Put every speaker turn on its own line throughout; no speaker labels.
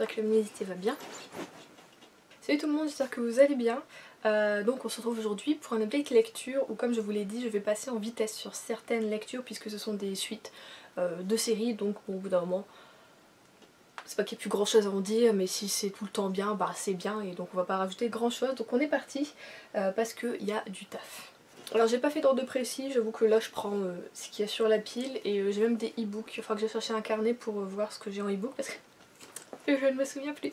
j'espère que l'humanité va bien. Salut tout le monde, j'espère que vous allez bien. Donc on se retrouve aujourd'hui pour un update lecture où, comme je vous l'ai dit, je vais passer en vitesse sur certaines lectures puisque ce sont des suites de séries, donc bon, au bout d'un moment, c'est pas qu'il n'y ait plus grand chose à en dire, mais si c'est tout le temps bien, bah c'est bien, et donc on va pas rajouter grand chose. Donc on est parti parce qu'il y a du taf. Alors j'ai pas fait d'ordre précis, j'avoue que là je prends ce qu'il y a sur la pile, et j'ai même des e-books. Il faudra que j'ai cherché un carnet pour voir ce que j'ai en e-book parce que je ne me souviens plus.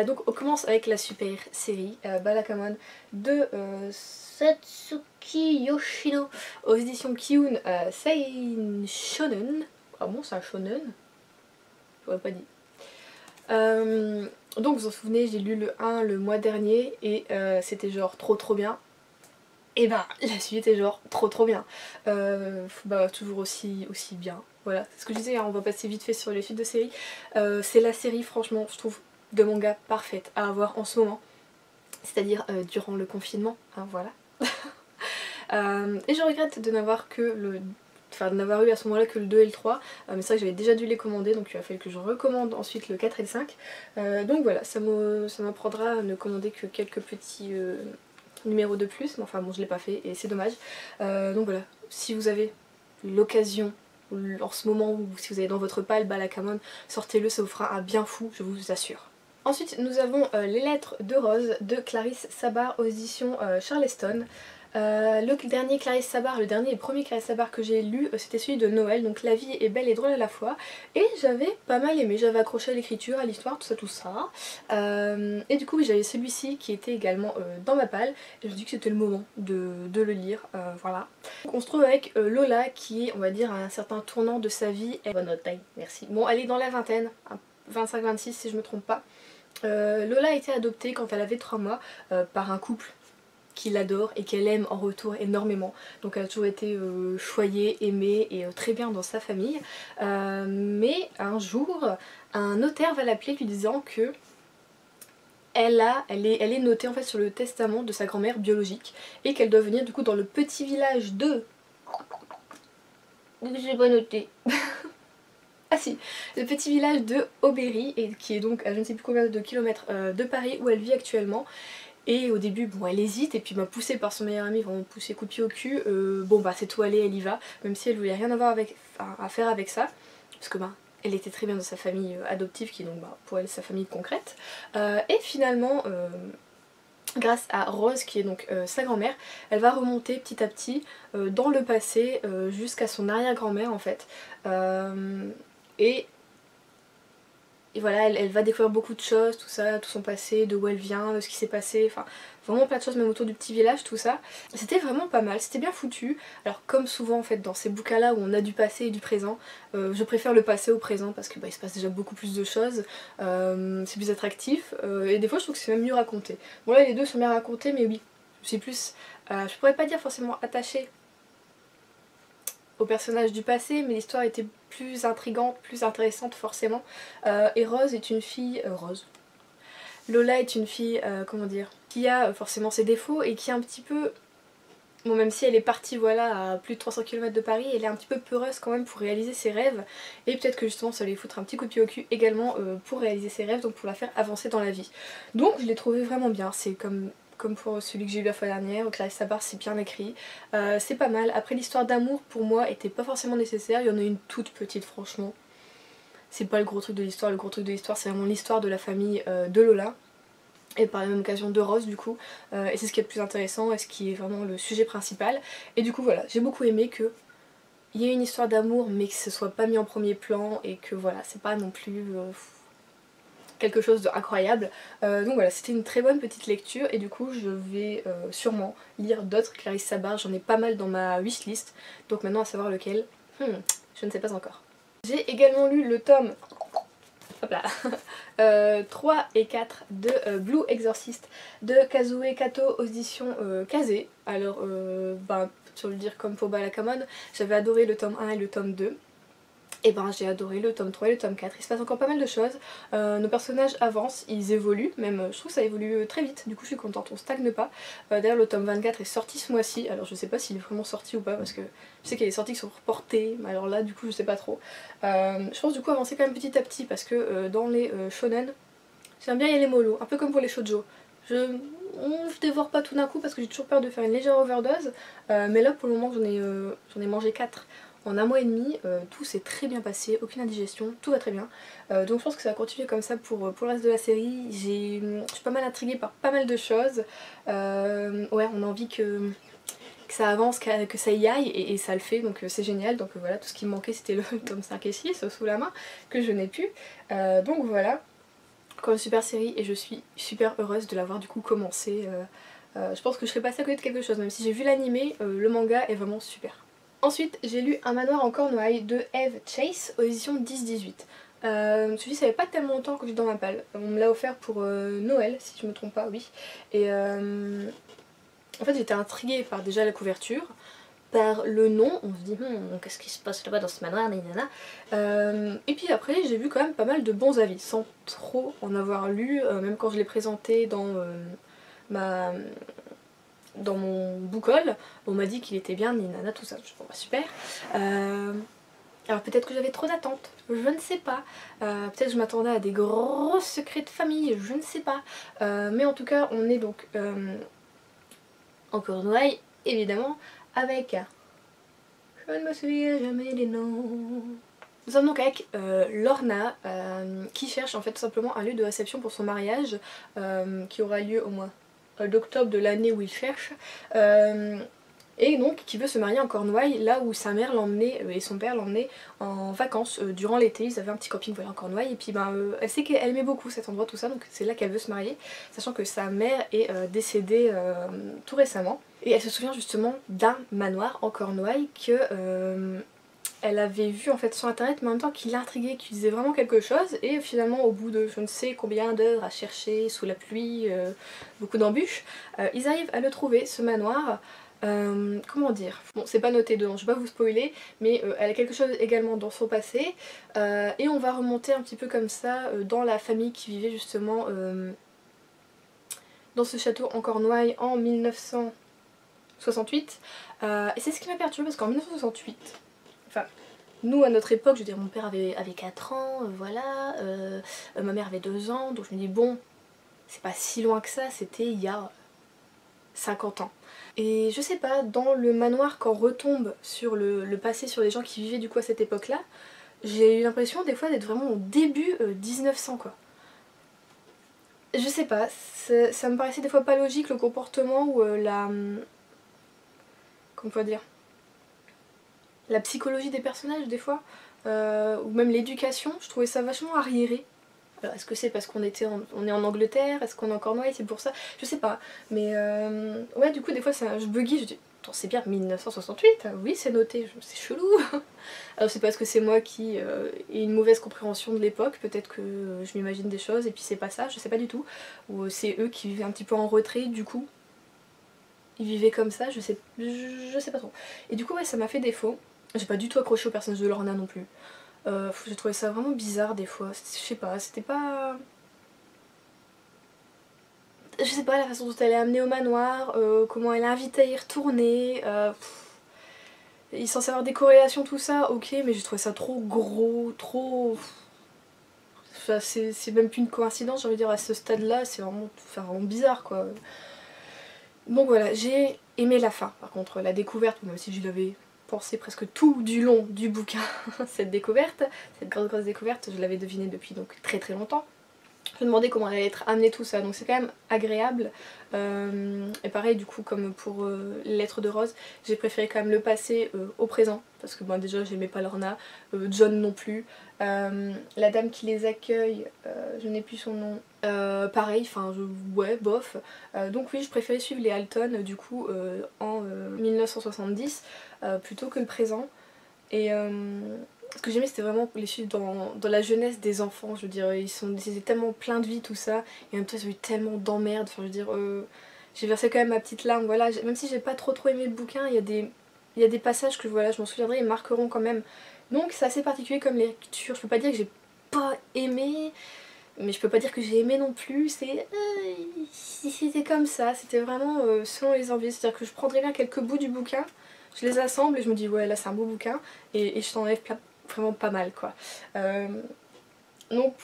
Donc on commence avec la super série Ballakamon de Satsuki Yoshino aux éditions Kiun Seinen Shonen. Ah bon, c'est un shonen? J'aurais pas dit. Donc vous vous en souvenez, j'ai lu le 1 le mois dernier et c'était genre trop bien. Et ben la suite est genre trop bien. Bah toujours aussi bien. Voilà, c'est ce que je disais, hein, on va passer vite fait sur les suites de séries. C'est la série, franchement, je trouve, de manga parfaite à avoir en ce moment. C'est-à-dire durant le confinement, hein, voilà. Et je regrette de n'avoir que le... Enfin, de n'avoir eu à ce moment-là que le 2 et le 3, mais c'est vrai que j'avais déjà dû les commander, donc il a fallu que je recommande ensuite le 4 et le 5. Donc voilà, ça m'apprendra à ne commander que quelques petits numéros de plus, mais enfin bon, je l'ai pas fait et c'est dommage. Donc voilà, si vous avez l'occasion en ce moment, ou si vous avez dans votre palle Ballakamon, sortez-le, ça vous fera un bien fou, je vous assure. Ensuite nous avons Les Lettres de Rose de Clarisse Sabart aux éditions Charleston. Le dernier Clarisse Sabart, le dernier et premier Clarisse Sabart que j'ai lu, c'était celui de Noël, donc La vie est belle et drôle à la fois, et j'avais pas mal aimé, j'avais accroché à l'écriture, à l'histoire, tout ça. Et du coup oui, j'avais celui-ci qui était également dans ma palle, et je me dis que c'était le moment de le lire, voilà. Donc on se trouve avec Lola qui est, on va dire, à un certain tournant de sa vie. Bonne note, taille, merci. Bon, elle est dans la vingtaine, 25-26 si je me trompe pas. Lola a été adoptée quand elle avait 3 mois par un couple qui l'adore et qu'elle aime en retour énormément. Donc elle a toujours été choyée, aimée et très bien dans sa famille. Mais un jour, un notaire va l'appeler lui disant que elle est notée en fait sur le testament de sa grand-mère biologique et qu'elle doit venir du coup dans le petit village de... J'ai pas noté. Ah si, le petit village de Aubéry, et qui est donc à je ne sais plus combien de kilomètres de Paris où elle vit actuellement. Et au début, bon, elle hésite, et puis poussée par son meilleur ami, vraiment poussée coup de pied au cul, bon bah c'est tout allé, elle y va, même si elle voulait rien avoir à faire avec ça, parce que bah elle était très bien dans sa famille adoptive, qui est donc bah, pour elle sa famille concrète. Et finalement, grâce à Rose, qui est donc sa grand-mère, elle va remonter petit à petit dans le passé jusqu'à son arrière-grand-mère en fait. Et voilà, elle va découvrir beaucoup de choses, tout ça, tout son passé, de où elle vient, de ce qui s'est passé, enfin vraiment plein de choses, même autour du petit village, tout ça. C'était vraiment pas mal, c'était bien foutu. Alors comme souvent en fait dans ces bouquins là où on a du passé et du présent, je préfère le passé au présent parce que bah, il se passe déjà beaucoup plus de choses, c'est plus attractif, et des fois je trouve que c'est même mieux raconté. Bon là les deux sont bien racontés, mais oui, c'est plus, je pourrais pas dire forcément attachée au personnage du passé, mais l'histoire était plus intrigante, plus intéressante forcément. Et Rose est une fille... Rose. Lola est une fille, comment dire, qui a forcément ses défauts et qui est un petit peu... Bon, même si elle est partie voilà à plus de 300 km de Paris, elle est un petit peu peureuse quand même pour réaliser ses rêves, et peut-être que justement ça allait foutre un petit coup de pied au cul également pour réaliser ses rêves, donc pour la faire avancer dans la vie. Donc je l'ai trouvé vraiment bien, c'est comme pour celui que j'ai eu la fois dernière, Clarisse Sabart, c'est bien écrit, c'est pas mal. Après l'histoire d'amour pour moi était pas forcément nécessaire, il y en a une toute petite franchement. C'est pas le gros truc de l'histoire, le gros truc de l'histoire c'est vraiment l'histoire de la famille de Lola. Et par la même occasion de Rose du coup, et c'est ce qui est le plus intéressant et ce qui est vraiment le sujet principal. Et du coup voilà, j'ai beaucoup aimé que il y ait une histoire d'amour mais que ce soit pas mis en premier plan et que voilà, c'est pas non plus quelque chose d'incroyable. Donc voilà, c'était une très bonne petite lecture et du coup je vais sûrement lire d'autres Clarisse Sabart, j'en ai pas mal dans ma wishlist, donc maintenant à savoir lequel, je ne sais pas encore. J'ai également lu le tome... Hop là. 3 et 4 de Blue Exorcist de Kazue Kato aux éditions Kazé. Alors, bah, sur le dire comme pour Ballakamon, j'avais adoré le tome 1 et le tome 2. Et ben j'ai adoré le tome 3 et le tome 4, il se passe encore pas mal de choses, nos personnages avancent, ils évoluent, même je trouve que ça évolue très vite, du coup je suis contente, on stagne pas. D'ailleurs le tome 24 est sorti ce mois-ci, alors je sais pas s'il est vraiment sorti ou pas parce que je sais qu'il y a des sorties qui sont reportées, mais alors là du coup je sais pas trop. Je pense du coup avancer quand même petit à petit parce que dans les shonen, J'aime bien y aller mollo, un peu comme pour les shoujo. Je dévore pas tout d'un coup parce que j'ai toujours peur de faire une légère overdose, mais là pour le moment j'en ai mangé 4 en un mois et demi, tout s'est très bien passé, aucune indigestion, tout va très bien. Donc je pense que ça va continuer comme ça pour le reste de la série. Je suis pas mal intriguée par pas mal de choses. Ouais, on a envie que ça avance, que ça y aille, et ça le fait, donc c'est génial. Donc voilà, tout ce qui me manquait c'était le tome 5 et 6 sous la main, que je n'ai plus. Donc voilà, encore une super série et je suis super heureuse de l'avoir du coup commencé. Je pense que je serais passée à côté de quelque chose, même si j'ai vu l'animé, le manga est vraiment super. Ensuite j'ai lu Un manoir en Cornouailles de Eve Chase aux éditions 10-18. Celui-ci ça fait pas tellement longtemps que j'ai dans ma palle, on me l'a offert pour Noël si je me trompe pas, oui. Et en fait j'étais intriguée par déjà la couverture, par le nom, on se dit qu'est-ce qui se passe là-bas dans ce manoir, nanana. Et puis après j'ai vu quand même pas mal de bons avis, sans trop en avoir lu, même quand je l'ai présenté dans mon book haul, on m'a dit qu'il était bien, nanana, tout ça. Je dis bon bah super. Alors peut-être que j'avais trop d'attentes, je ne sais pas. Peut-être que je m'attendais à des gros secrets de famille, je ne sais pas. Mais en tout cas on est donc en Cornouailles, évidemment, avec... Je ne me souviens jamais des noms. Nous sommes donc avec Lorna qui cherche en fait tout simplement un lieu de réception pour son mariage qui aura lieu au mois d'octobre de l'année où il cherche. Et donc qui veut se marier en Cornouailles, là où sa mère l'emmenait et son père l'emmenait en vacances durant l'été. Ils avaient un petit camping voilà, en Cornouailles, et puis elle sait qu'elle aimait beaucoup cet endroit, tout ça, donc c'est là qu'elle veut se marier, sachant que sa mère est décédée tout récemment. Et elle se souvient justement d'un manoir en Cornouailles que elle avait vu en fait sur internet, mais en même temps qui l'intriguait, qui disait vraiment quelque chose. Et finalement au bout de je ne sais combien d'heures à chercher sous la pluie, beaucoup d'embûches, ils arrivent à le trouver, ce manoir. Comment dire, bon c'est pas noté dedans, je vais pas vous spoiler, mais elle a quelque chose également dans son passé, et on va remonter un petit peu comme ça dans la famille qui vivait justement dans ce château en Cornouailles en 1968, et c'est ce qui m'a perturbée parce qu'en 1968, enfin nous à notre époque, je veux dire mon père avait 4 ans, voilà, ma mère avait 2 ans, donc je me dis bon, c'est pas si loin que ça, c'était il y a 50 ans. Et je sais pas, dans le manoir quand on retombe sur le passé, sur les gens qui vivaient du coup à cette époque là, j'ai eu l'impression des fois d'être vraiment au début 1900 quoi. Je sais pas, ça me paraissait des fois pas logique le comportement ou la... comment on peut dire, la psychologie des personnages des fois, ou même l'éducation, je trouvais ça vachement arriéré. Alors est-ce que c'est parce qu'on est en Angleterre, est-ce qu'on est en Cornouailles, c'est pour ça, je sais pas. Mais ouais du coup des fois je buguais, je dis attends c'est bien 1968, oui c'est noté, c'est chelou. Alors c'est parce que c'est moi qui ai une mauvaise compréhension de l'époque, peut-être que je m'imagine des choses et puis c'est pas ça, je sais pas du tout. Ou c'est eux qui vivaient un petit peu en retrait du coup. Ils vivaient comme ça, je sais pas trop. Et du coup ouais ça m'a fait défaut. J'ai pas du tout accroché au personnage de Lorna non plus. J'ai trouvé ça vraiment bizarre des fois, je sais pas, c'était pas... Je sais pas la façon dont elle est amenée au manoir, comment elle est invitée à y retourner, il est censé avoir des corrélations tout ça, ok, mais j'ai trouvé ça trop gros, trop... Enfin, c'est même plus une coïncidence, j'ai envie de dire, à ce stade là, c'est vraiment, enfin, vraiment bizarre quoi. Donc voilà, j'ai aimé la fin, par contre la découverte, même si je l'avais pensé presque tout du long du bouquin, cette découverte, cette grosse découverte, je l'avais devinée depuis donc très très longtemps. Je me demandais comment allait être amené tout ça, donc c'est quand même agréable. Et pareil du coup comme pour les lettres de Rose, j'ai préféré quand même le passer au présent, parce que bon, déjà j'aimais pas Lorna, John non plus. La dame qui les accueille, je n'ai plus son nom, pareil, enfin ouais bof. Donc oui je préférais suivre les Alton du coup en 1970 plutôt que le présent. Et ce que j'aimais c'était vraiment les suivre dans la jeunesse des enfants, je veux dire, ils étaient tellement pleins de vie tout ça, et en même temps ils ont eu tellement d'emmerdes, enfin je veux dire, j'ai versé quand même ma petite larme, voilà, même si j'ai pas trop aimé le bouquin, il y a des passages que voilà, je m'en souviendrai, ils marqueront quand même. Donc c'est assez particulier comme lecture, je peux pas dire que j'ai pas aimé, mais je peux pas dire que j'ai aimé non plus, c'était comme ça, c'était vraiment selon les envies, c'est-à-dire que je prendrais bien quelques bouts du bouquin, je les assemble et je me dis ouais là c'est un beau bouquin, et je t'enlève vraiment pas mal quoi. Donc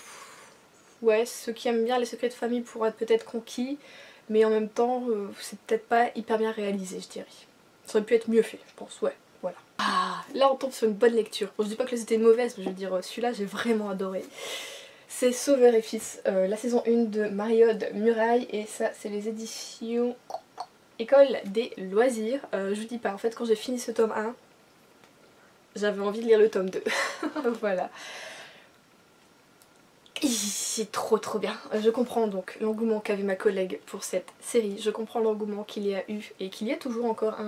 ouais, ceux qui aiment bien les secrets de famille pourraient être peut-être conquis, mais en même temps, c'est peut-être pas hyper bien réalisé, je dirais. Ça aurait pu être mieux fait, je pense, ouais, voilà. Ah, là on tombe sur une bonne lecture. Bon, je dis pas que c'était mauvaise, mais je veux dire, celui-là j'ai vraiment adoré. C'est Sauveur et Fils, la saison 1 de Marie-Aude Muraille, et ça c'est les éditions École des loisirs. Je vous dis pas, en fait quand j'ai fini ce tome 1, j'avais envie de lire le tome 2. Voilà. C'est trop bien. Je comprends donc l'engouement qu'avait ma collègue pour cette série. Je comprends l'engouement qu'il y a eu et qu'il y a toujours encore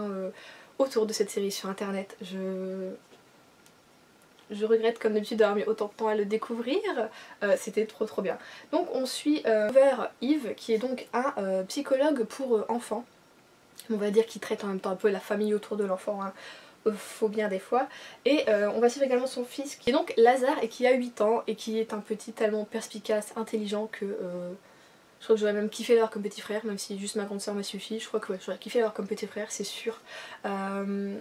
autour de cette série sur internet. Je regrette comme d'habitude d'avoir mis autant de temps à le découvrir. C'était trop bien. Donc on suit Sauveur Yves qui est donc un psychologue pour enfants. On va dire qu'il traite en même temps un peu la famille autour de l'enfant. Hein. Faut bien des fois. Et on va suivre également son fils qui est donc Lazare et qui a 8 ans et qui est un petit tellement perspicace, intelligent que je crois que j'aurais même kiffé l'avoir comme petit frère, même si juste ma grande soeur m'a suffi. Je crois que ouais, j'aurais kiffé l'avoir comme petit frère, c'est sûr. Je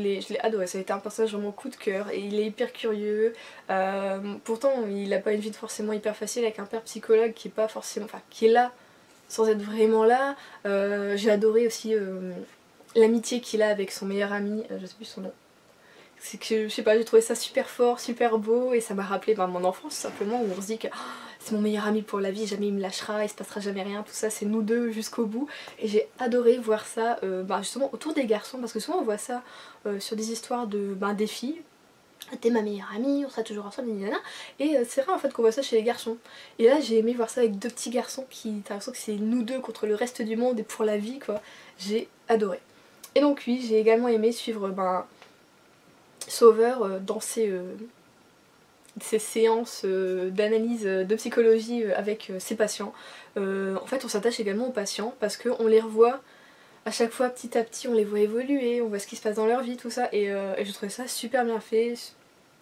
l'ai adoré, ça a été un personnage vraiment coup de cœur et il est hyper curieux. Pourtant il a pas une vie forcément hyper facile avec un père psychologue qui est pas forcément, enfin qui est là sans être vraiment là. J'ai adoré aussi l'amitié qu'il a avec son meilleur ami, je sais plus son nom. C'est que, je sais pas, j'ai trouvé ça super fort, super beau et ça m'a rappelé mon enfance simplement où on se dit que oh, c'est mon meilleur ami pour la vie, jamais il me lâchera, il se passera jamais rien, tout ça c'est nous deux jusqu'au bout. Et j'ai adoré voir ça justement autour des garçons parce que souvent on voit ça sur des histoires de des filles. T'es ma meilleure amie, on sera toujours ensemble, et c'est rare en fait qu'on voit ça chez les garçons. Et là j'ai aimé voir ça avec deux petits garçons qui, t'as l'impression que c'est nous deux contre le reste du monde et pour la vie quoi. J'ai adoré. Et donc oui, j'ai également aimé suivre Sauveur dans ses séances d'analyse de psychologie avec ses patients. En fait on s'attache également aux patients parce qu'on les revoit à chaque fois petit à petit, on les voit évoluer, on voit ce qui se passe dans leur vie, tout ça, et je trouvais ça super bien fait.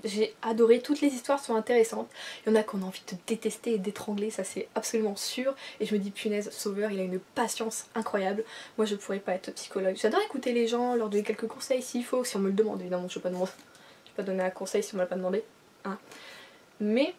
J'ai adoré, toutes les histoires sont intéressantes. Il y en a qu'on a envie de détester et d'étrangler, ça c'est absolument sûr. Et je me dis punaise, Sauveur, il a une patience incroyable. Moi je pourrais pas être psychologue. J'adore écouter les gens, leur donner quelques conseils s'il faut, si on me le demande évidemment, je vais pas donner un conseil si on me l'a pas demandé. Hein. Mais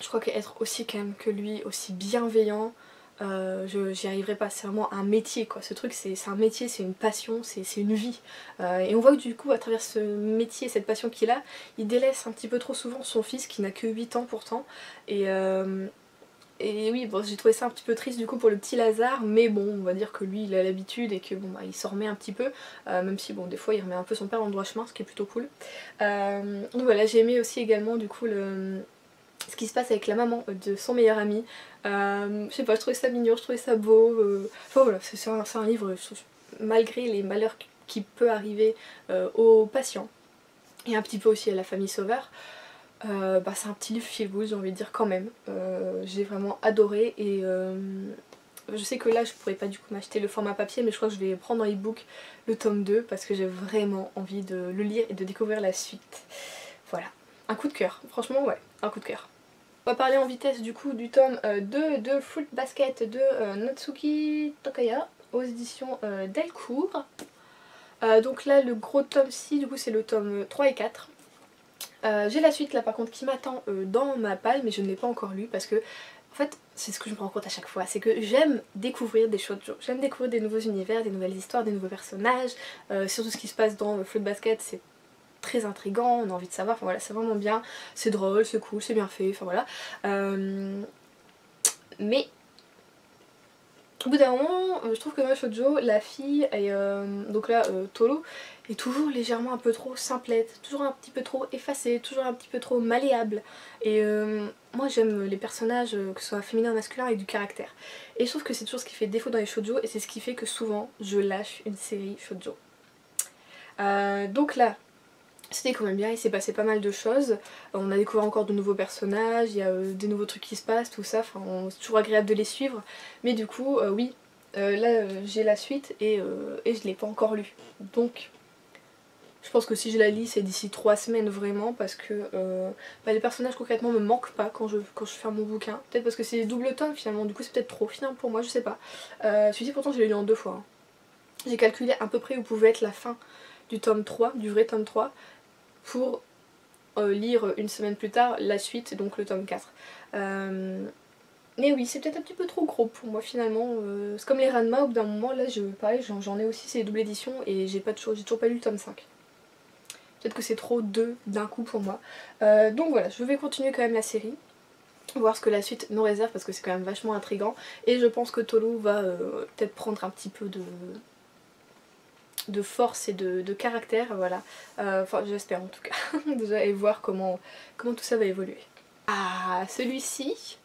je crois qu'être aussi calme que lui, aussi bienveillant, j'y arriverai pas, c'est vraiment un métier quoi, ce truc c'est un métier, c'est une passion, c'est une vie. Et on voit que du coup à travers ce métier, cette passion qu'il a, il délaisse un petit peu trop souvent son fils qui n'a que 8 ans pourtant. Et oui, bon, j'ai trouvé ça un petit peu triste du coup pour le petit Lazare, mais bon, on va dire que lui il a l'habitude et que bon il s'en remet un petit peu, même si bon des fois il remet un peu son père dans le droit chemin, ce qui est plutôt cool. Donc voilà, j'ai aimé aussi également du coup ce qui se passe avec la maman de son meilleur ami. Je sais pas, je trouvais ça mignon, je trouvais ça beau. Enfin voilà, c'est un livre, malgré les malheurs qui peut arriver aux patients et un petit peu aussi à la famille Sauveur, c'est un petit livre feel good, j'ai envie de dire quand même. J'ai vraiment adoré et je sais que là je pourrais pas du coup m'acheter le format papier, mais je crois que je vais prendre en e-book le tome 2 parce que j'ai vraiment envie de le lire et de découvrir la suite. Voilà, un coup de cœur, franchement ouais, un coup de cœur. On va parler en vitesse du coup du tome 2 de Fruit Basket de Natsuki Takaya aux éditions Delcourt. Donc là le gros tome 6 du coup c'est le tome 3 et 4. J'ai la suite là par contre qui m'attend dans ma palle mais je ne l'ai pas encore lu parce que en fait c'est ce que je me rends compte à chaque fois, c'est que j'aime découvrir des shoujo, j'aime découvrir des nouveaux univers, des nouvelles histoires, des nouveaux personnages, surtout ce qui se passe dans Fruit Basket c'est très intriguant, on a envie de savoir, enfin voilà c'est vraiment bien, c'est drôle, c'est cool, c'est bien fait, enfin voilà. Mais au bout d'un moment, je trouve que dans le shoujo, la fille, donc là Tolo, est toujours légèrement un peu trop simplette, toujours un petit peu trop effacée, toujours un petit peu trop malléable. Et moi j'aime les personnages, que ce soit féminin ou masculin, avec du caractère. Et je trouve que c'est toujours ce qui fait défaut dans les shoujo et c'est ce qui fait que souvent je lâche une série shoujo. Donc là, c'était quand même bien, il s'est passé pas mal de choses, on a découvert encore de nouveaux personnages, il y a des nouveaux trucs qui se passent, tout ça, enfin c'est toujours agréable de les suivre, mais du coup oui, là j'ai la suite et je l'ai pas encore lu, donc je pense que si je la lis c'est d'ici 3 semaines vraiment parce que les personnages concrètement me manquent pas quand je ferme mon bouquin, peut-être parce que c'est double tome finalement, du coup c'est peut-être trop final pour moi, je sais pas. Celui-ci pourtant je l'ai lu en 2 fois, hein. J'ai calculé à peu près où pouvait être la fin du tome 3, du vrai tome 3, pour lire une semaine plus tard la suite, donc le tome 4. Mais oui, c'est peut-être un petit peu trop gros pour moi finalement. C'est comme les Ranma, au bout d'un moment, là pareil, j'en ai aussi ces doubles éditions et j'ai toujours pas lu le tome 5. Peut-être que c'est trop deux d'un coup pour moi. Donc voilà, je vais continuer quand même la série. Voir ce que la suite nous réserve parce que c'est quand même vachement intriguant. Et je pense que Tolu va peut-être prendre un petit peu de force et de caractère, voilà. Enfin j'espère en tout cas, déjà, et voir comment tout ça va évoluer. Ah, celui-ci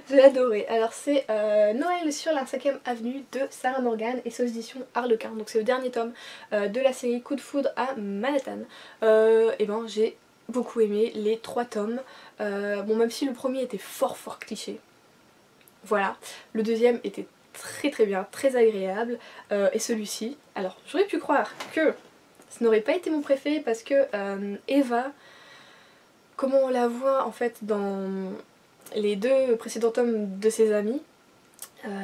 j'ai adoré. Alors c'est Noël sur la 5ème avenue de Sarah Morgan et c'est aux éditions Harlequin. Donc c'est le dernier tome de la série Coup de foudre à Manhattan. Et ben j'ai beaucoup aimé les 3 tomes. Bon, même si le premier était fort cliché. Voilà. Le deuxième était très bien, très agréable. Et celui-ci, alors j'aurais pu croire que ce n'aurait pas été mon préféré parce que Eva, comment on la voit en fait dans les 2 précédents tomes de ses amis,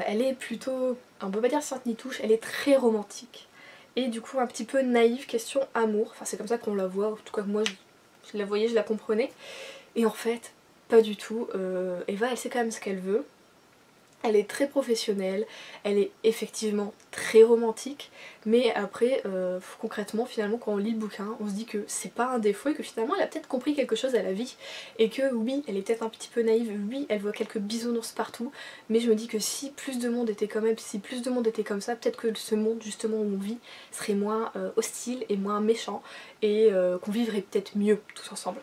elle est plutôt, on peut pas dire sainte ni touche, elle est très romantique. Et du coup un petit peu naïve, question amour, enfin c'est comme ça qu'on la voit, en tout cas moi je la voyais, je la comprenais. Et en fait, pas du tout, Eva elle sait quand même ce qu'elle veut. Elle est très professionnelle, elle est effectivement très romantique, mais après, concrètement, finalement, quand on lit le bouquin, on se dit que c'est pas un défaut et que finalement, elle a peut-être compris quelque chose à la vie. Et que oui, elle est peut-être un petit peu naïve, oui, elle voit quelques bisounours partout, mais je me dis que si plus de monde était si plus de monde était comme ça, peut-être que ce monde, justement, où on vit, serait moins hostile et moins méchant, et qu'on vivrait peut-être mieux tous ensemble.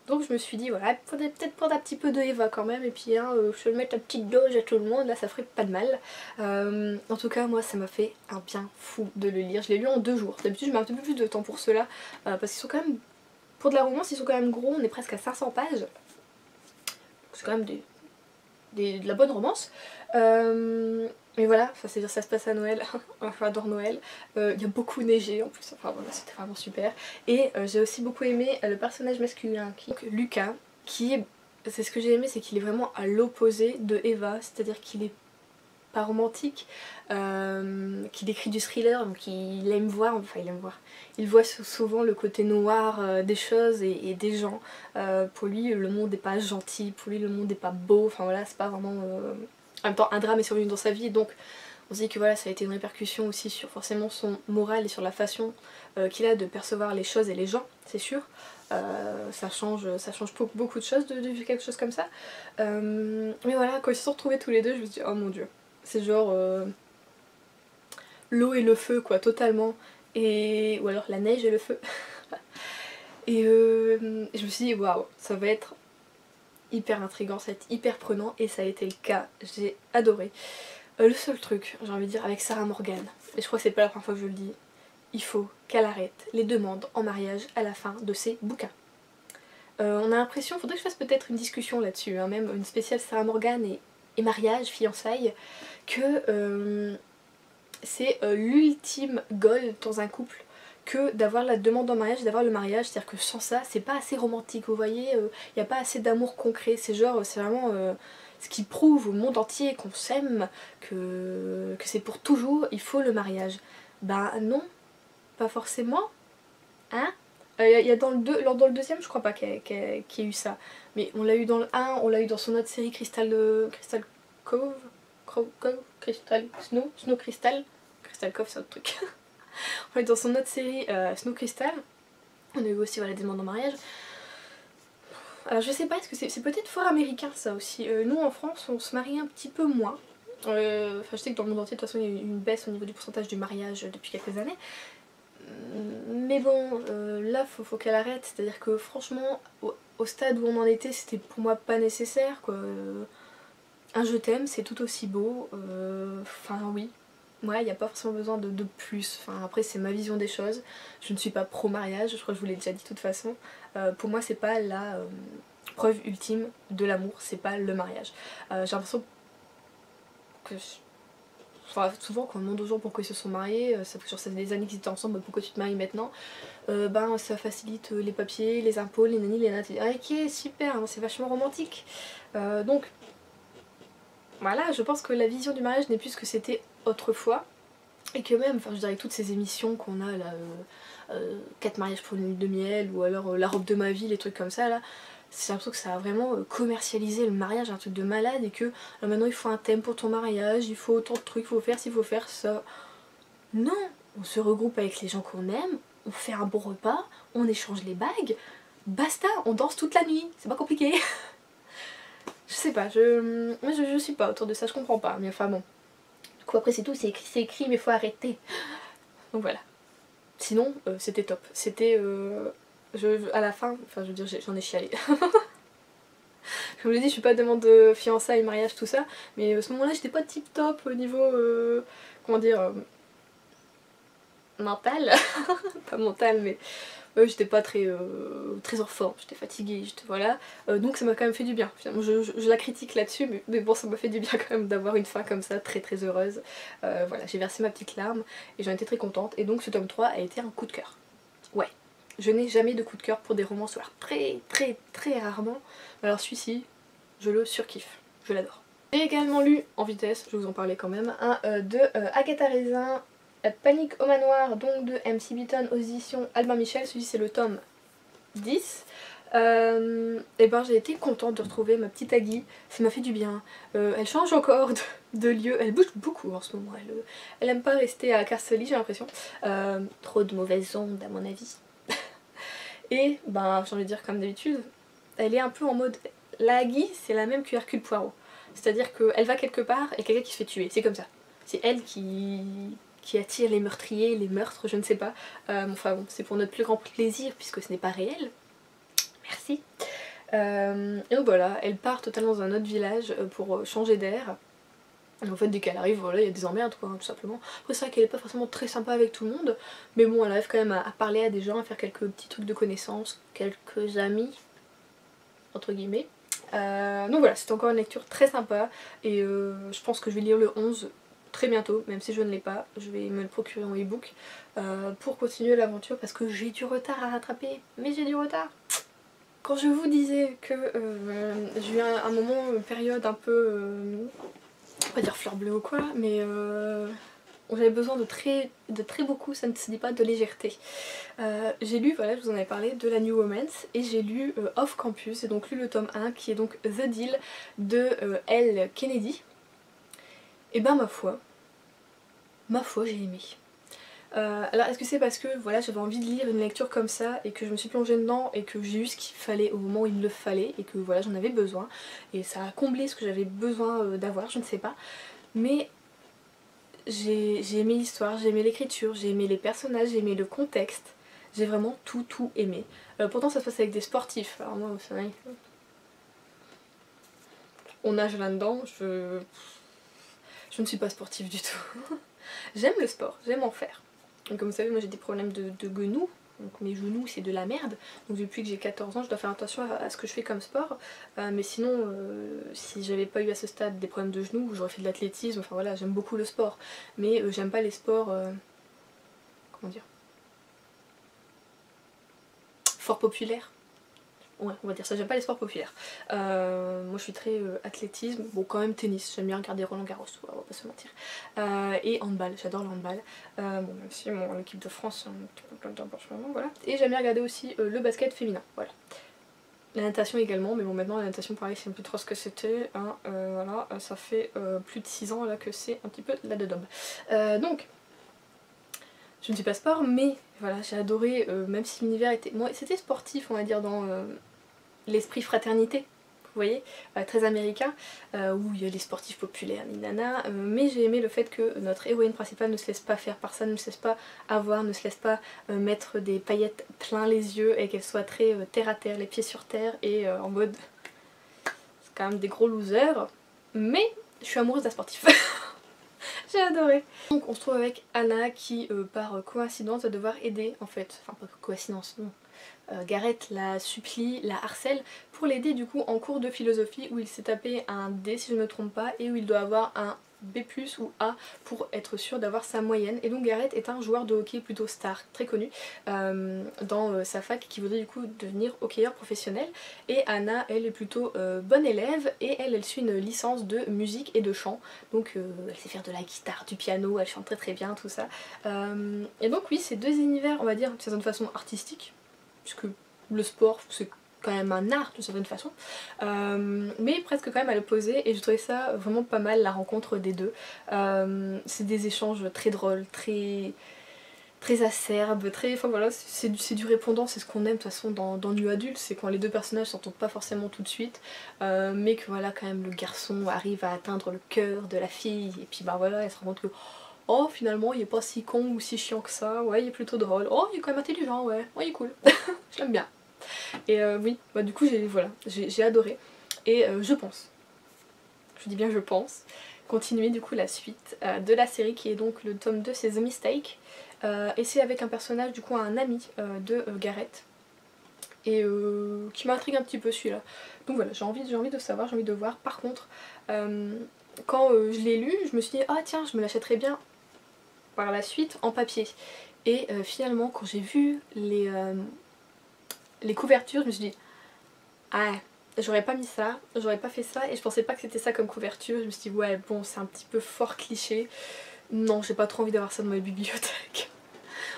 Donc je me suis dit voilà, peut-être prendre un petit peu de Eva quand même et puis hein, je vais mettre une petite dose à tout le monde, là ça ferait pas de mal. En tout cas moi ça m'a fait un bien fou de le lire, je l'ai lu en 2 jours. D'habitude je mets un petit peu plus de temps pour cela parce qu'ils sont quand même, pour de la romance ils sont quand même gros, on est presque à 500 pages. C'est quand même de la bonne romance. Mais voilà, enfin, c'est-à-dire ça se passe à Noël, j'adore Noël, il y a beaucoup neigé en plus, enfin voilà, c'était vraiment super. Et j'ai aussi beaucoup aimé le personnage masculin, Lucas, qui est, c'est ce que j'ai aimé, c'est qu'il est vraiment à l'opposé de Eva, c'est-à-dire qu'il est pas romantique, qu'il écrit du thriller, donc il aime voir, il voit souvent le côté noir des choses et des gens. Pour lui le monde n'est pas gentil, pour lui le monde n'est pas beau, enfin voilà, c'est pas vraiment... En même temps un drame est survenu dans sa vie, donc on se dit que voilà, ça a été une répercussion aussi sur forcément son moral et sur la façon qu'il a de percevoir les choses et les gens, c'est sûr. Ça change beaucoup de choses de vivre quelque chose comme ça. Mais voilà, quand ils se sont retrouvés tous les deux, je me suis dit oh mon dieu. C'est genre l'eau et le feu quoi, totalement. Et ou alors la neige et le feu. Et je me suis dit waouh, ça va être hyper intriguant, ça va être hyper prenant et ça a été le cas, j'ai adoré. Le seul truc, j'ai envie de dire, avec Sarah Morgan, et je crois que c'est pas la première fois que je le dis, il faut qu'elle arrête les demandes en mariage à la fin de ses bouquins. On a l'impression, faudrait que je fasse peut-être une discussion là-dessus, hein, même une spéciale Sarah Morgan et mariage, fiançailles, que c'est l'ultime goal dans un couple que d'avoir la demande en mariage, d'avoir le mariage, c'est-à-dire que sans ça, c'est pas assez romantique, vous voyez, il n'y a pas assez d'amour concret, c'est genre, c'est vraiment ce qui prouve au monde entier qu'on s'aime, que c'est pour toujours, il faut le mariage. Bah non, pas forcément, hein. Il y a dans le deuxième, je crois pas qu'il y ait eu ça, mais on l'a eu dans le 1, on l'a eu dans son autre série Crystal Cove, Crystal Snow Crystal Cove, c'est autre truc. On est dans son autre série Snow Crystal, on a eu aussi voilà, des demandes en mariage. Alors je sais pas, est-ce que c'est peut-être fort américain ça aussi. Nous en France on se marie un petit peu moins. Enfin je sais que dans le monde entier de toute façon il y a eu une baisse au niveau du pourcentage du mariage depuis quelques années. Mais bon, là faut qu'elle arrête, c'est-à-dire que franchement au stade où on en était c'était pour moi pas nécessaire quoi. Un je t'aime c'est tout aussi beau, enfin oui. Ouais, il n'y a pas forcément besoin de plus. Enfin, après, c'est ma vision des choses. Je ne suis pas pro-mariage, je crois que je vous l'ai déjà dit de toute façon. Pour moi, c'est pas la preuve ultime de l'amour, c'est pas le mariage. J'ai l'impression que... Enfin, souvent, quand on demande aux gens pourquoi ils se sont mariés, ça fait genre des années qu'ils étaient ensemble, pourquoi tu te maries maintenant, ben ça facilite les papiers, les impôts, les nannis, les natis. Ah, ok, super, hein, c'est vachement romantique. Donc, voilà, je pense que la vision du mariage n'est plus ce que c'était autrefois. Et que même, enfin je dirais avec toutes ces émissions qu'on a là, 4 mariages pour une lune de miel, ou alors la robe de ma vie, les trucs comme ça là, j'ai l'impression que ça a vraiment commercialisé le mariage, un truc de malade, et que maintenant il faut un thème pour ton mariage, il faut autant de trucs, il faut faire ci, il faut faire ça. Non, on se regroupe avec les gens qu'on aime, on fait un bon repas, on échange les bagues, basta, on danse toute la nuit, c'est pas compliqué. Je sais pas, moi je suis pas autour de ça, je comprends pas, mais enfin bon. Du coup après c'est tout, c'est écrit mais faut arrêter. Donc voilà. Sinon c'était top, c'était à la fin, enfin je veux dire j'en ai chialé. Comme je l'ai dit, je suis pas demande de fiançailles, mariage, tout ça, mais à ce moment là j'étais pas tip top au niveau, comment dire, mental. Pas mental mais j'étais pas très en forme, j'étais fatiguée, voilà. Donc ça m'a quand même fait du bien. Finalement, je la critique là-dessus, mais bon, ça m'a fait du bien quand même d'avoir une fin comme ça, très très heureuse. Voilà, j'ai versé ma petite larme et j'en étais très contente. Et donc ce tome 3 a été un coup de cœur. Ouais, je n'ai jamais de coup de cœur pour des romans scolaires, très très très rarement. Alors celui-ci, je le surkiffe, je l'adore. J'ai également lu, en vitesse, je vais vous en parler quand même, de Agatha Raisin, Panique au manoir, donc de MC Beaton aux éditions Albin Michel. Celui-ci c'est le tome 10. Et ben j'ai été contente de retrouver ma petite Agui, ça m'a fait du bien. Elle change encore de lieu, elle bouge beaucoup en ce moment, elle aime pas rester à Castelli, j'ai l'impression. Trop de mauvaises ondes à mon avis. Et ben j'ai envie de dire comme d'habitude, elle est un peu en mode... La Agui c'est la même que Hercule Poirot. C'est-à-dire qu'elle va quelque part et quelqu'un qui se fait tuer, c'est comme ça. C'est elle qui attire les meurtriers, les meurtres, je ne sais pas. Enfin bon, c'est pour notre plus grand plaisir puisque ce n'est pas réel. Merci. Et donc voilà, elle part totalement dans un autre village pour changer d'air. Et en fait dès qu'elle arrive, voilà, il y a des emmerdes quoi, tout simplement. Après c'est vrai qu'elle est pas forcément très sympa avec tout le monde, mais bon elle arrive quand même à parler à des gens, à faire quelques petits trucs de connaissances, quelques amis, entre guillemets. Donc voilà, c'est encore une lecture très sympa et je pense que je vais lire le 11 très bientôt, même si je ne l'ai pas, je vais me le procurer en e-book pour continuer l'aventure parce que j'ai du retard à rattraper, mais j'ai du retard. Quand je vous disais que j'ai eu un moment, une période un peu, on va pas dire fleur bleue ou quoi, mais où j'avais besoin de très beaucoup, ça ne se dit pas, de légèreté. J'ai lu, voilà, je vous en avais parlé, de la New Romance et j'ai lu Off Campus, et donc lu le tome 1 qui est donc The Deal de Elle Kennedy. Et ben ma foi j'ai aimé. Alors est-ce que c'est parce que voilà, j'avais envie de lire une lecture comme ça et que je me suis plongée dedans et que j'ai eu ce qu'il fallait au moment où il le fallait et que voilà j'en avais besoin et ça a comblé ce que j'avais besoin d'avoir, je ne sais pas, mais j'ai aimé l'histoire, j'ai aimé l'écriture, j'ai aimé les personnages, j'ai aimé le contexte, j'ai vraiment tout aimé. Pourtant ça se passe avec des sportifs, alors moi c'est vrai, on nage là-dedans, je ne suis pas sportive du tout. J'aime le sport, j'aime en faire. Donc, comme vous savez, moi j'ai des problèmes de genoux, donc mes genoux c'est de la merde. Donc depuis que j'ai 14 ans je dois faire attention à ce que je fais comme sport. Mais sinon, si j'avais pas eu à ce stade des problèmes de genoux, j'aurais fait de l'athlétisme, enfin voilà, j'aime beaucoup le sport. Mais j'aime pas les sports, comment dire, fort populaires. Ouais, on va dire ça, j'aime pas les sports populaires. Moi je suis très athlétisme, bon quand même tennis, j'aime bien regarder Roland Garros, on va pas se mentir. Et handball, j'adore le handball. Bon, même si l'équipe de France, voilà. Et j'aime bien regarder aussi le basket féminin, voilà. La natation également, mais bon maintenant la natation pareil c'est un peu trop ce que c'était, hein, voilà, ça fait plus de 6 ans là que c'est un petit peu la dedom. Donc, je ne suis pas sport, mais voilà, j'ai adoré, même si l'univers était... Bon, c'était sportif on va dire dans... l'esprit fraternité, vous voyez, très américain, où il y a les sportifs populaires, nana, mais j'ai aimé le fait que notre héroïne principale ne se laisse pas faire par ça, ne se laisse pas avoir, ne se laisse pas mettre des paillettes plein les yeux et qu'elle soit très terre à terre, les pieds sur terre et en mode c'est quand même des gros losers, mais je suis amoureuse d'un sportif. J'ai adoré. Donc on se trouve avec Anna qui par coïncidence va devoir aider en fait, enfin pas coïncidence non, Gareth la supplie, la harcèle pour l'aider du coup en cours de philosophie où il s'est tapé un D si je ne me trompe pas et où il doit avoir un B+, ou A pour être sûr d'avoir sa moyenne. Et donc Gareth est un joueur de hockey plutôt star, très connu dans sa fac, qui voudrait du coup devenir hockeyeur professionnel. Et Anna, elle est plutôt bonne élève et elle suit une licence de musique et de chant. Donc elle sait faire de la guitare, du piano, elle chante très très bien, tout ça. Et donc oui, ces deux univers, on va dire, d'une certaine façon artistique, puisque le sport c'est quand même un art d'une certaine façon, mais presque quand même à l'opposé, et je trouvais ça vraiment pas mal la rencontre des deux. C'est des échanges très drôles, très acerbes, très... Enfin voilà, c'est du répondant, c'est ce qu'on aime de toute façon dans Nu Adulte, c'est quand les deux personnages s'entendent pas forcément tout de suite, mais que voilà quand même le garçon arrive à atteindre le cœur de la fille, et puis bah voilà, elle se rend compte que oh finalement il est pas si con ou si chiant que ça, ouais il est plutôt drôle, oh il est quand même intelligent, ouais, il est cool, je l'aime bien. Et oui, bah du coup j'ai adoré. Et je dis bien je pense, continuer du coup la suite de la série qui est donc le tome 2, c'est The Mistake. Et c'est avec un personnage, du coup un ami de Gareth. Et qui m'intrigue un petit peu celui-là. Donc voilà, j'ai envie de savoir, j'ai envie de voir. Par contre, quand je l'ai lu, je me suis dit ah tiens, je me l'achèterais bien par la suite en papier. Et finalement, quand j'ai vu les couvertures, je me suis dit ah, j'aurais pas mis ça, j'aurais pas fait ça, et je pensais pas que c'était ça comme couverture. Je me suis dit ouais bon c'est un petit peu fort cliché, non j'ai pas trop envie d'avoir ça dans ma bibliothèque.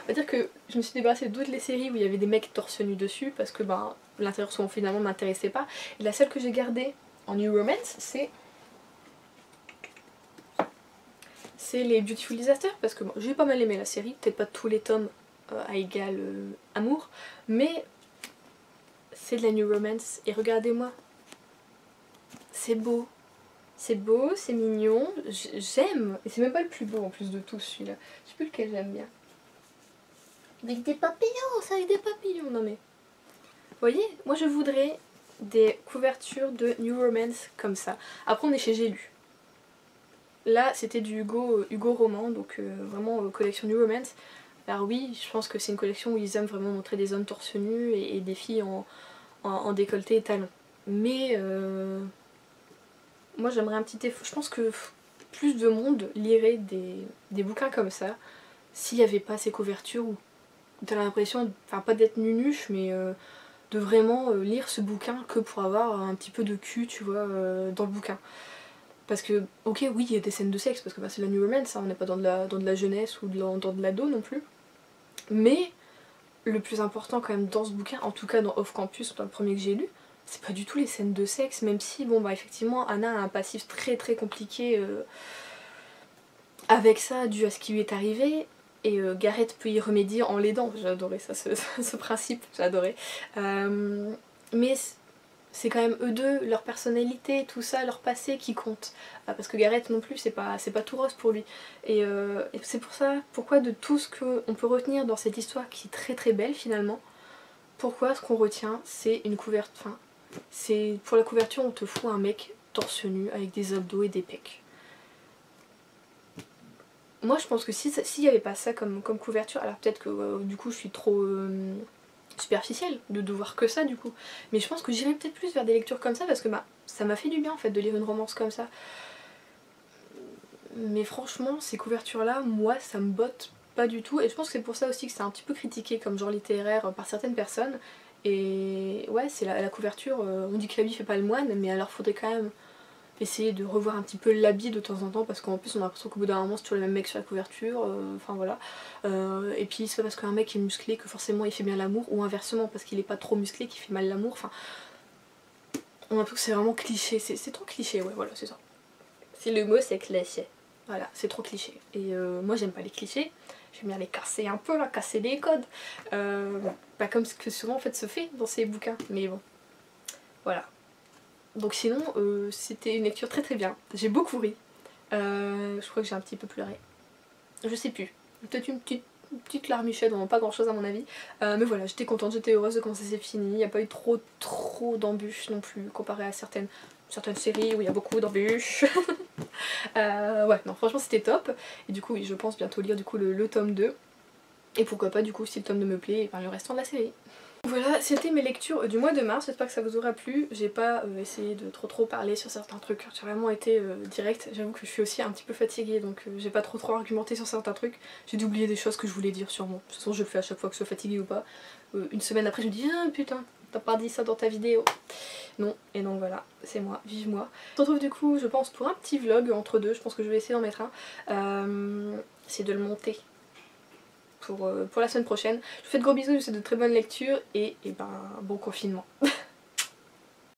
On va dire que je me suis débarrassée de toutes les séries où il y avait des mecs torse nu dessus parce que ben l'intérieur souvent finalement m'intéressait pas. Et la seule que j'ai gardée en New Romance c'est les Beautiful Disasters, parce que bon, j'ai pas mal aimé la série, peut-être pas tous les tomes à égal amour, mais c'est de la New Romance et regardez-moi, c'est beau, c'est mignon, j'aime, et c'est même pas le plus beau en plus de tous celui-là, je sais plus lequel j'aime bien. Avec des papillons, c'est avec des papillons, non mais... Vous voyez, moi je voudrais des couvertures de New Romance comme ça. Après on est chez J'ai lu. Là c'était du Hugo roman, donc vraiment collection New Romance. Alors oui, je pense que c'est une collection où ils aiment vraiment montrer des hommes torse nu et des filles en décolleté et talons. Mais moi j'aimerais un petit effort. Je pense que plus de monde lirait des bouquins comme ça s'il n'y avait pas ces couvertures où t'as l'impression, enfin pas d'être nunuche, mais de vraiment lire ce bouquin que pour avoir un petit peu de cul, tu vois, dans le bouquin. Parce que, ok, oui, il y a des scènes de sexe, parce que bah, c'est la New Romance, hein, on n'est pas dans de la jeunesse ou dans de l'ado non plus. Mais le plus important quand même dans ce bouquin, en tout cas dans Off Campus, dans le premier que j'ai lu, c'est pas du tout les scènes de sexe, même si, bon bah effectivement, Anna a un passif très très compliqué avec ça, dû à ce qui lui est arrivé. Et Gareth peut y remédier en l'aidant, j'ai adoré ça, ce principe, j'ai adoré. Mais c'est quand même eux deux, leur personnalité, tout ça, leur passé qui compte. Parce que Gareth non plus, c'est pas tout rose pour lui. Et c'est pour ça, pourquoi de tout ce qu'on peut retenir dans cette histoire qui est très très belle finalement, pourquoi ce qu'on retient c'est une couverture, enfin, c'est pour la couverture on te fout un mec torse nu avec des abdos et des pecs. Moi je pense que s'il n'y avait pas ça comme couverture, alors peut-être que du coup je suis trop superficielle de voir que ça du coup, mais je pense que j'irais peut-être plus vers des lectures comme ça parce que bah ça m'a fait du bien en fait de lire une romance comme ça. Mais franchement ces couvertures là, moi ça me botte pas du tout, et je pense que c'est pour ça aussi que c'est un petit peu critiqué comme genre littéraire par certaines personnes. Et ouais c'est la couverture, on dit que l'habit fait pas le moine, mais alors faudrait quand même essayer de revoir un petit peu l'habit de temps en temps, parce qu'en plus on a l'impression qu'au bout d'un moment c'est toujours le même mec sur la couverture, enfin voilà. Et puis c'est pas parce qu'un mec est musclé que forcément il fait bien l'amour, ou inversement parce qu'il est pas trop musclé qu'il fait mal l'amour, enfin... On a l'impression que c'est vraiment cliché, c'est trop cliché, ouais voilà c'est ça. Si le mot c'est cliché, voilà c'est trop cliché. Et moi j'aime pas les clichés, j'aime bien les casser un peu, là, casser les codes. Pas comme ce que souvent en fait se fait dans ces bouquins, mais bon, voilà. Donc sinon, c'était une lecture très très bien. J'ai beaucoup ri. Je crois que j'ai un petit peu pleuré. Je sais plus. Peut-être une petite larmichette, vraiment pas grand chose à mon avis. Mais voilà, j'étais contente, j'étais heureuse de comment ça s'est fini. Il n'y a pas eu trop d'embûches non plus, comparé à certaines séries où il y a beaucoup d'embûches. Ouais, non franchement c'était top. Et du coup, oui, je pense bientôt lire du coup le tome 2. Et pourquoi pas du coup, si le tome 2 me plaît, et ben, le restant de la série. Voilà, c'était mes lectures du mois de mars, j'espère que ça vous aura plu. J'ai pas essayé de trop parler sur certains trucs, j'ai vraiment été directe. J'avoue que je suis aussi un petit peu fatiguée, donc j'ai pas trop argumenté sur certains trucs. J'ai dû oublier des choses que je voulais dire sûrement. De toute façon je le fais à chaque fois que je suis fatiguée ou pas. Une semaine après je me dis ah putain, t'as pas dit ça dans ta vidéo. Non, et donc voilà, c'est moi, vive moi. On se retrouve du coup je pense pour un petit vlog entre deux, je pense que je vais essayer d'en mettre un. C'est de le monter pour la semaine prochaine. Je vous fais de gros bisous, je vous souhaite de très bonnes lectures et ben bon confinement.